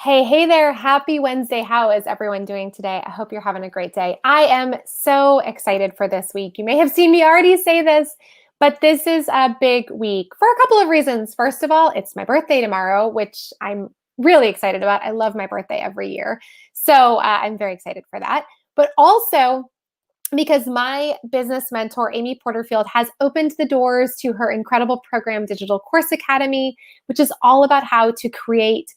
Hey there. Happy Wednesday. How is everyone doing today? I hope you're having a great day. I am so excited for this week. You may have seen me already say this, but this is a big week for a couple of reasons. First of all, it's my birthday tomorrow, which I'm really excited about. I love my birthday every year. So I'm very excited for that. But also, because my business mentor, Amy Porterfield, has opened the doors to her incredible program, Digital Course Academy, which is all about how to create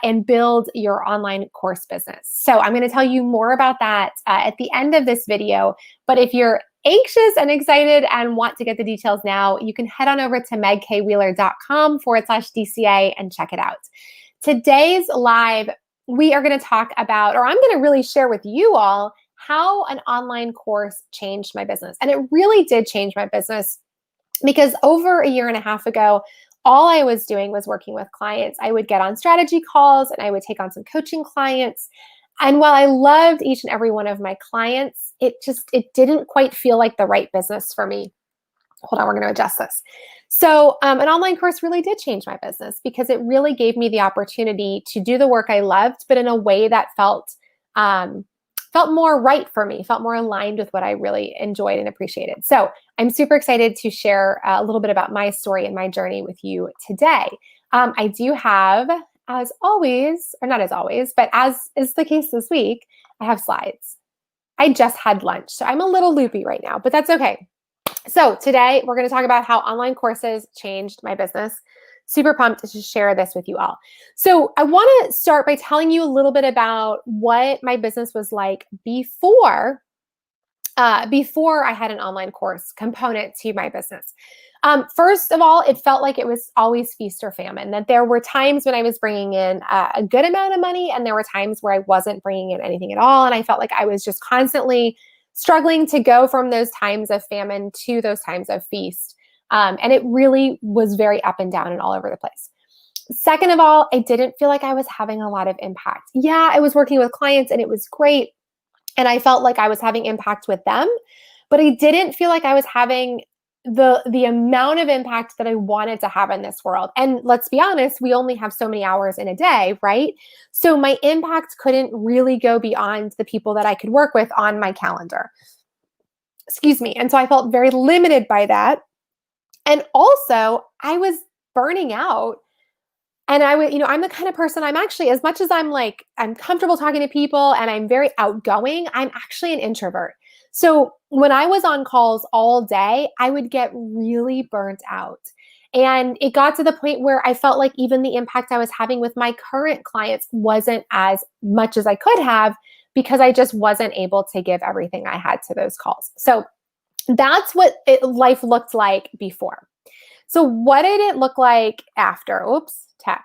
and build your online course business. So I'm going to tell you more about that at the end of this video. But if you're anxious and excited and want to get the details now, you can head on over to megkwheeler.com/DCA and check it out. Today's live, we are going to talk about, or I'm going to really share with you all how an online course changed my business. And it really did change my business because over a year and a half ago, all I was doing was working with clients. I would get on strategy calls and I would take on some coaching clients. And while I loved each and every one of my clients, it didn't quite feel like the right business for me. Hold on, we're going to adjust this. So an online course really did change my business because it really gave me the opportunity to do the work I loved, but in a way that felt more right for me, felt more aligned with what I really enjoyed and appreciated. So I'm super excited to share a little bit about my story and my journey with you today. I do have, as always, or not as always, but as is the case this week, I have slides. I just had lunch, so I'm a little loopy right now, but that's okay. So today we're going to talk about how online courses changed my business. Super pumped to share this with you all. So I want to start by telling you a little bit about what my business was like before I had an online course component to my business. First of all, it felt like it was always feast or famine, that there were times when I was bringing in a good amount of money and there were times where I wasn't bringing in anything at all. And I felt like I was just constantly struggling to go from those times of famine to those times of feast. And it really was very up and down and all over the place. Second of all, I didn't feel like I was having a lot of impact. Yeah, I was working with clients and it was great. And I felt like I was having impact with them, but I didn't feel like I was having the amount of impact that I wanted to have in this world. And let's be honest, we only have so many hours in a day, right? So my impact couldn't really go beyond the people that I could work with on my calendar. Excuse me. And so I felt very limited by that. And also, I was burning out. And I'm the kind of person, I'm actually, as much as I'm comfortable talking to people and I'm very outgoing, I'm actually an introvert. So when I was on calls all day, I would get really burnt out. And it got to the point where I felt like even the impact I was having with my current clients wasn't as much as I could have because I just wasn't able to give everything I had to those calls. So that's what life looked like before. So what did it look like after? Oops, tech.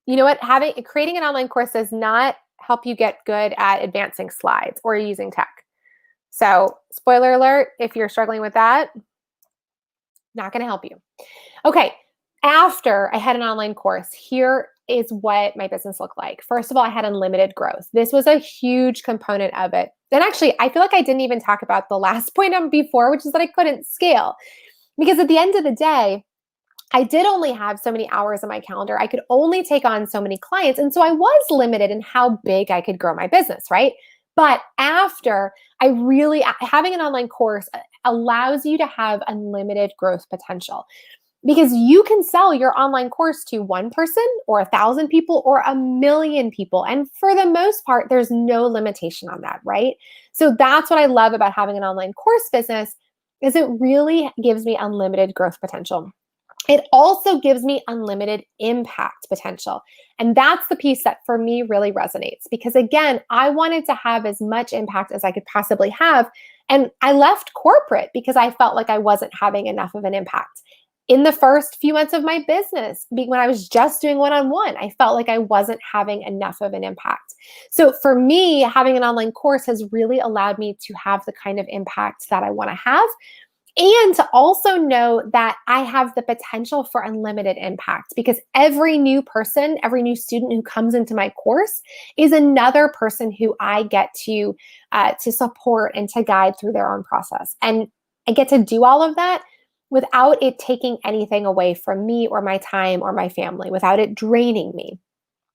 You know what? Creating an online course does not help you get good at advancing slides or using tech. So spoiler alert, if you're struggling with that, not going to help you. Okay, after I had an online course, here is what my business looked like. First of all, I had unlimited growth. This was a huge component of it. And actually, I feel like I didn't even talk about the last point on before, which is that I couldn't scale. Because at the end of the day, I did only have so many hours on my calendar. I could only take on so many clients. And so I was limited in how big I could grow my business, right? But after having an online course allows you to have unlimited growth potential because you can sell your online course to one person or 1,000 people or 1,000,000 people. And for the most part, there's no limitation on that, right? So that's what I love about having an online course business is it really gives me unlimited growth potential. It also gives me unlimited impact potential. And that's the piece that for me really resonates because again, I wanted to have as much impact as I could possibly have. And I left corporate because I felt like I wasn't having enough of an impact. In the first few months of my business, when I was just doing one-on-one, I felt like I wasn't having enough of an impact. So for me, having an online course has really allowed me to have the kind of impact that I want to have. And to also know that I have the potential for unlimited impact because every new person, every new student who comes into my course is another person who I get to support and to guide through their own process. And I get to do all of that without it taking anything away from me or my time or my family, without it draining me.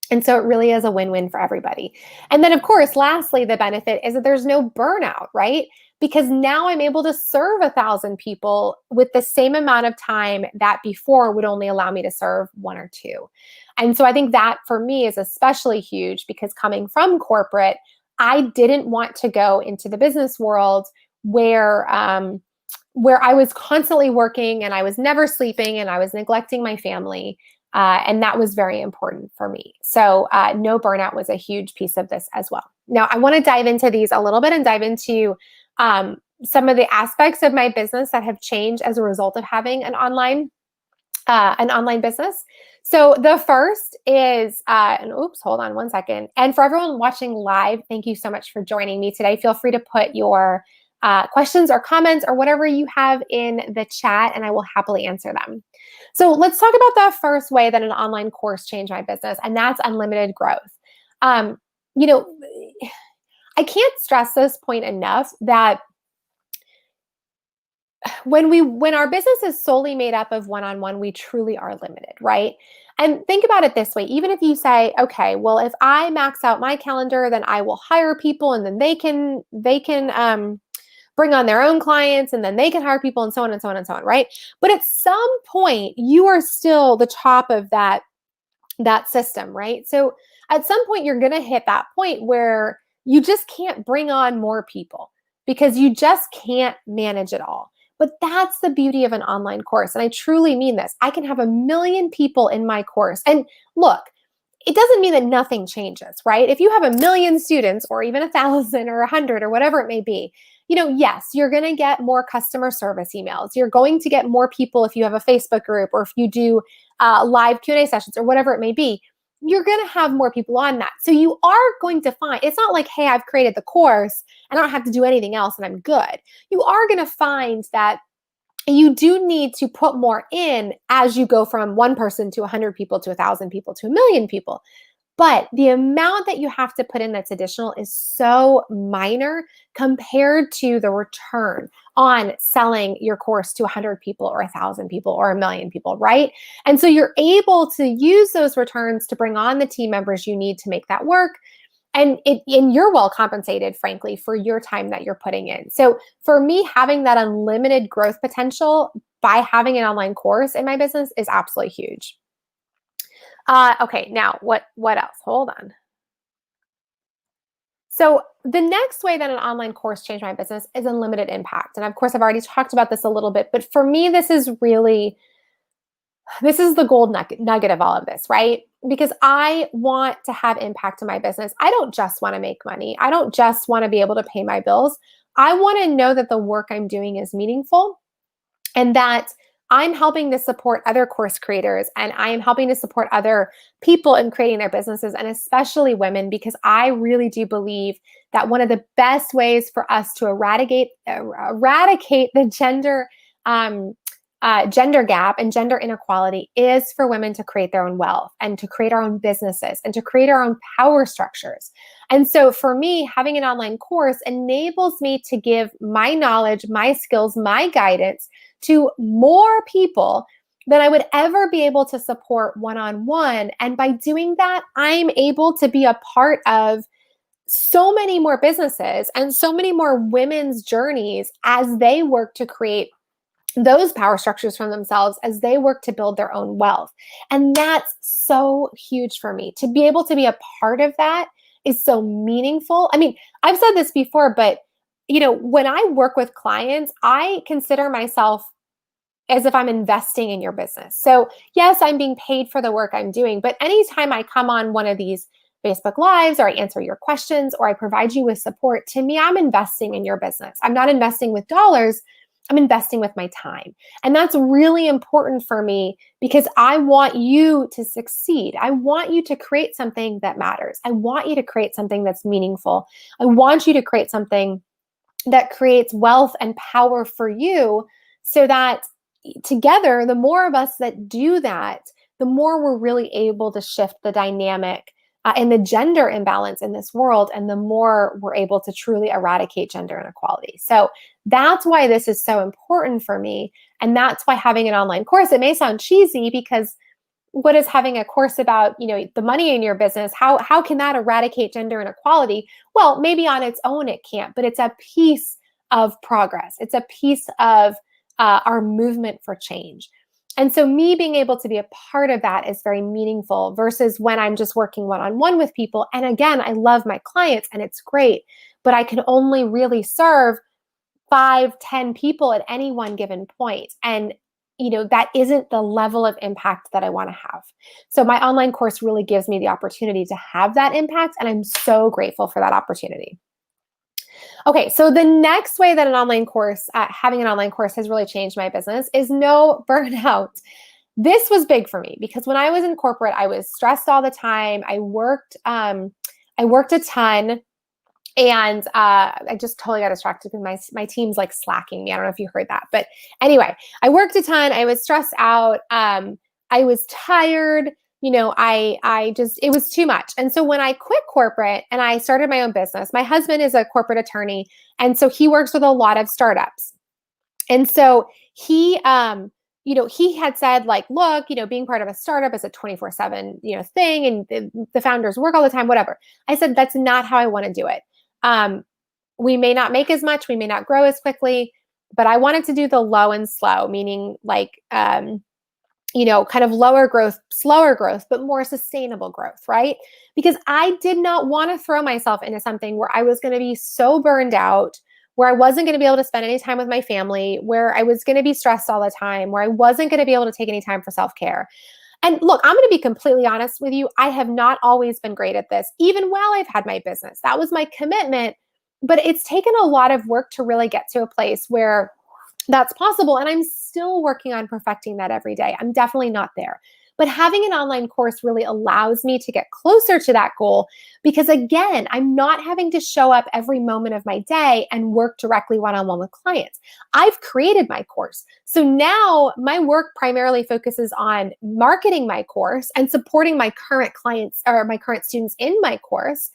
And so it really is a win-win for everybody. And then, of course, lastly, the benefit is that there's no burnout, right? Because now I'm able to serve 1,000 people with the same amount of time that before would only allow me to serve one or two. And so I think that for me is especially huge because coming from corporate, I didn't want to go into the business world where I was constantly working and I was never sleeping and I was neglecting my family. And that was very important for me. So no burnout was a huge piece of this as well. Now, I want to dive into these a little bit and dive into some of the aspects of my business that have changed as a result of having an online business. So the first is, and oops, hold on one second. And for everyone watching live, thank you so much for joining me today. Feel free to put your questions or comments or whatever you have in the chat, and I will happily answer them. So let's talk about the first way that an online course changed my business, and that's unlimited growth. You know, I can't stress this point enough that when our business is solely made up of one-on-one, we truly are limited, right? And think about it this way. Even if you say, okay, well, if I max out my calendar, then I will hire people and then they can bring on their own clients and then they can hire people and so on and so on and so on, right? But at some point, you are still the top of that system, right? So at some point, you're going to hit that point where you just can't bring on more people because you just can't manage it all. But that's the beauty of an online course. And I truly mean this. I can have 1 million people in my course. And look, it doesn't mean that nothing changes, right? If you have 1 million students or even 1,000 or 100 or whatever it may be, yes, you're going to get more customer service emails. You're going to get more people if you have a Facebook group or if you do live Q&A sessions or whatever it may be. You're going to have more people on that. So you are going to find, it's not like, hey, I've created the course and I don't have to do anything else and I'm good. You are going to find that you do need to put more in as you go from 1 person to 100 people to 1,000 people to 1 million people. But the amount that you have to put in that's additional is so minor compared to the return on selling your course to 100 people or 1,000 people or 1 million people, right? And so you're able to use those returns to bring on the team members you need to make that work. And you're well compensated, frankly, for your time that you're putting in. So for me, having that unlimited growth potential by having an online course in my business is absolutely huge. Okay, now what else? Hold on. So the next way that an online course changed my business is unlimited impact. And of course, I've already talked about this a little bit, but for me, this is the gold nugget of all of this, right? Because I want to have impact in my business. I don't just want to make money. I don't just want to be able to pay my bills. I want to know that the work I'm doing is meaningful and that I'm helping to support other course creators and I am helping to support other people in creating their businesses and especially women, because I really do believe that one of the best ways for us to eradicate the gender gap and gender inequality is for women to create their own wealth and to create our own businesses and to create our own power structures. And so for me, having an online course enables me to give my knowledge, my skills, my guidance to more people than I would ever be able to support one-on-one. And by doing that, I'm able to be a part of so many more businesses and so many more women's journeys as they work to create those power structures for themselves, as they work to build their own wealth. And that's so huge for me. To be able to be a part of that is so meaningful. I mean, I've said this before, but when I work with clients, I consider myself as if I'm investing in your business. So yes, I'm being paid for the work I'm doing, but anytime I come on one of these Facebook Lives or I answer your questions or I provide you with support, to me, I'm investing in your business. I'm not investing with dollars. I'm investing with my time. And that's really important for me because I want you to succeed. I want you to create something that matters. I want you to create something that's meaningful. I want you to create something that creates wealth and power for you so that together, the more of us that do that, the more we're really able to shift the dynamic and the gender imbalance in this world, and the more we're able to truly eradicate gender inequality. So that's why this is so important for me. And that's why having an online course, it may sound cheesy because what is having a course about, the money in your business? How can that eradicate gender inequality? Well, maybe on its own it can't, but it's a piece of progress. It's a piece of our movement for change. And so me being able to be a part of that is very meaningful versus when I'm just working one-on-one with people. And again, I love my clients and it's great, but I can only really serve 5, 10 people at any one given point. And that isn't the level of impact that I want to have. So my online course really gives me the opportunity to have that impact, and I'm so grateful for that opportunity. Okay, so the next way that having an online course has really changed my business is no burnout. This was big for me because when I was in corporate, I was stressed all the time. I worked a ton. And I just totally got distracted because my team's like slacking me. I don't know if you heard that. But anyway, I worked a ton. I was stressed out. I was tired. It was too much. And so when I quit corporate and I started my own business, my husband is a corporate attorney. And so he works with a lot of startups. And so he had said like, look, being part of a startup is a 24/7, thing. And the founders work all the time, whatever. I said, that's not how I want to do it. We may not make as much, we may not grow as quickly, but I wanted to do the low and slow, meaning like, kind of lower growth, slower growth, but more sustainable growth, right? Because I did not want to throw myself into something where I was going to be so burned out, where I wasn't going to be able to spend any time with my family, where I was going to be stressed all the time, where I wasn't going to be able to take any time for self-care. And look, I'm going to be completely honest with you. I have not always been great at this, even while I've had my business. That was my commitment, but it's taken a lot of work to really get to a place where that's possible. And I'm still working on perfecting that every day. I'm definitely not there. But having an online course really allows me to get closer to that goal because, again, I'm not having to show up every moment of my day and work directly one-on-one with clients. I've created my course. So now my work primarily focuses on marketing my course and supporting my current clients or my current students in my course.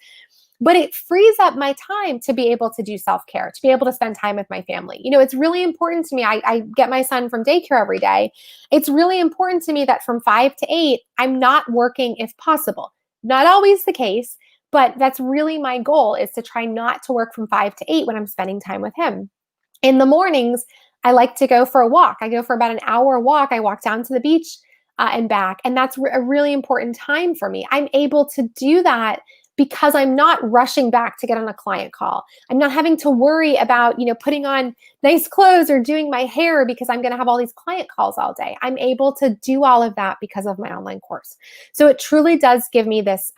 But it frees up my time to be able to do self-care, to be able to spend time with my family. It's really important to me. I get my son from daycare every day. It's really important to me that from 5 to 8, I'm not working if possible. Not always the case, but that's really my goal, is to try not to work from 5 to 8 when I'm spending time with him. In the mornings, I like to go for a walk. I go for about an hour walk. I walk down to the beach and back. And that's a really important time for me. I'm able to do that because I'm not rushing back to get on a client call. I'm not having to worry about, putting on nice clothes or doing my hair because I'm going to have all these client calls all day. I'm able to do all of that because of my online course. So it truly does give me this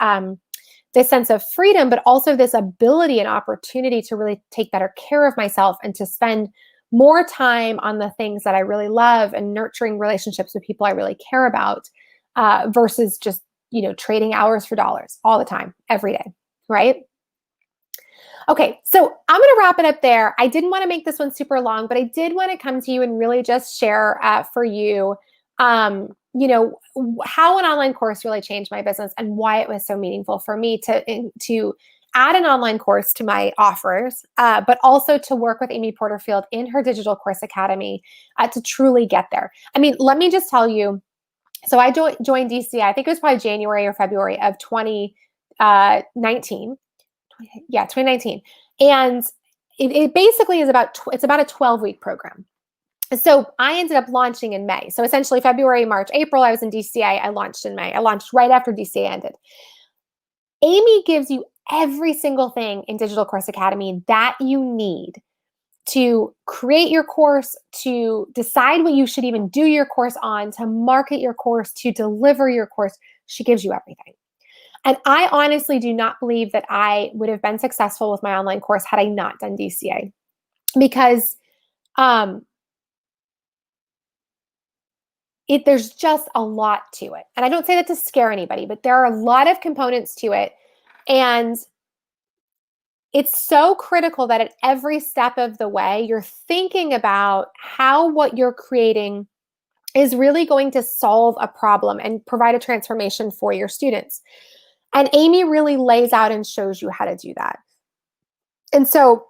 sense of freedom, but also this ability and opportunity to really take better care of myself and to spend more time on the things that I really love and nurturing relationships with people I really care about versus just trading hours for dollars all the time, every day, right? Okay, so I'm going to wrap it up there. I didn't want to make this one super long, but I did want to come to you and really just share for you, how an online course really changed my business and why it was so meaningful for me to add an online course to my offers, but also to work with Amy Porterfield in her Digital Course Academy to truly get there. I mean, let me just tell you, so I joined DCA, I think it was probably January or February of 2019. Yeah, 2019. And it basically is it's about a 12-week program. So I ended up launching in May. So essentially February, March, April, I was in DCA. I launched in May. I launched right after DCA ended. Amy gives you every single thing in Digital Course Academy that you need to create your course, to decide what you should even do your course on, to market your course, to deliver your course. She gives you everything. And I honestly do not believe that I would have been successful with my online course had I not done DCA, because there's just a lot to it. And I don't say that to scare anybody, but there are a lot of components to it. And it's so critical that at every step of the way, you're thinking about how what you're creating is really going to solve a problem and provide a transformation for your students. And Amy really lays out and shows you how to do that. And so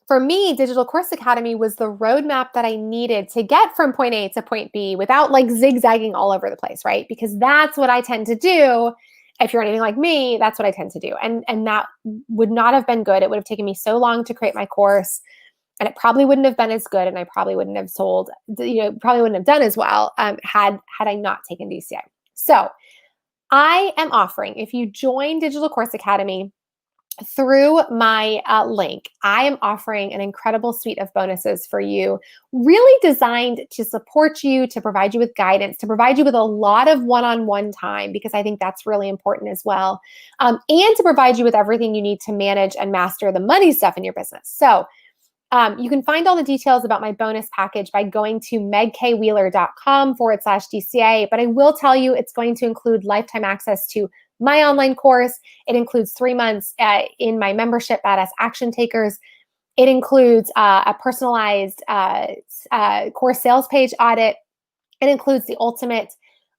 for me, Digital Course Academy was the roadmap that I needed to get from point A to point B without like zigzagging all over the place, right? Because that's what I tend to do. If you're anything like me, that's what I tend to do. And that would not have been good. It would have taken me so long to create my course, and it probably wouldn't have been as good, and I probably wouldn't have sold, probably wouldn't have done as well had I not taken DCA. So I am offering, if you join Digital Course Academy through my link, I am offering an incredible suite of bonuses for you, really designed to support you, to provide you with guidance, to provide you with a lot of one-on-one time, because I think that's really important as well, and to provide you with everything you need to manage and master the money stuff in your business. So you can find all the details about my bonus package by going to megkwheeler.com/DCA, but I will tell you it's going to include lifetime access to my online course. It includes 3 months in my membership, Badass Action Takers. It includes a personalized course sales page audit. It includes the ultimate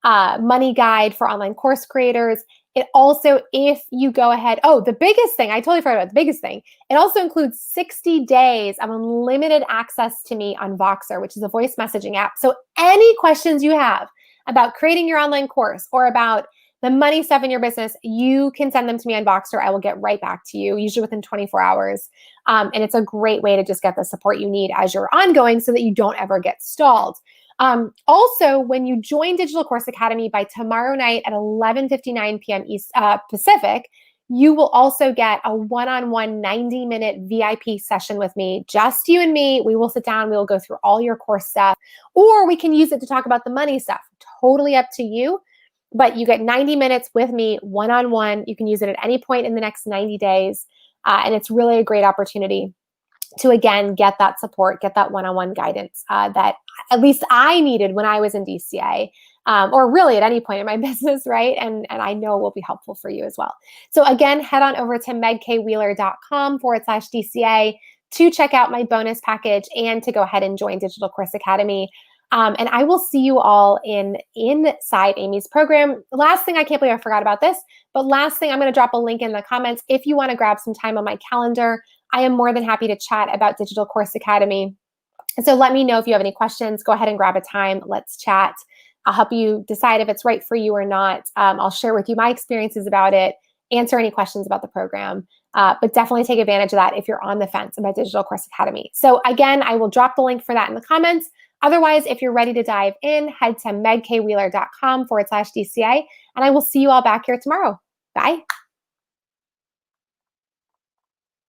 money guide for online course creators. It also, if you go ahead, the biggest thing, I totally forgot about the biggest thing. It also includes 60 days of unlimited access to me on Voxer, which is a voice messaging app. So any questions you have about creating your online course or about the money stuff in your business, you can send them to me on Voxer. I will get right back to you, usually within 24 hours. And it's a great way to just get the support you need as you're ongoing so that you don't ever get stalled. Also, when you join Digital Course Academy by tomorrow night at 11:59 p.m. Pacific, you will also get a one-on-one 90-minute VIP session with me, just you and me. We will sit down, we will go through all your course stuff, or we can use it to talk about the money stuff. Totally up to you. But you get 90 minutes with me one-on-one. You can use it at any point in the next 90 days. And it's really a great opportunity to, again, get that support, get that one-on-one guidance that at least I needed when I was in DCA, or really at any point in my business, right? And I know will be helpful for you as well. So again, head on over to megkwheeler.com/DCA to check out my bonus package and to go ahead and join Digital Course Academy. And I will see you all inside Amy's program. Last thing, I can't believe I forgot about this, but last thing, I'm going to drop a link in the comments. If you want to grab some time on my calendar, I am more than happy to chat about Digital Course Academy. And so let me know if you have any questions. Go ahead and grab a time. Let's chat. I'll help you decide if it's right for you or not. I'll share with you my experiences about it, answer any questions about the program, but definitely take advantage of that if you're on the fence about Digital Course Academy. So again, I will drop the link for that in the comments. Otherwise, if you're ready to dive in, head to megkwheeler.com/DCA, and I will see you all back here tomorrow. Bye.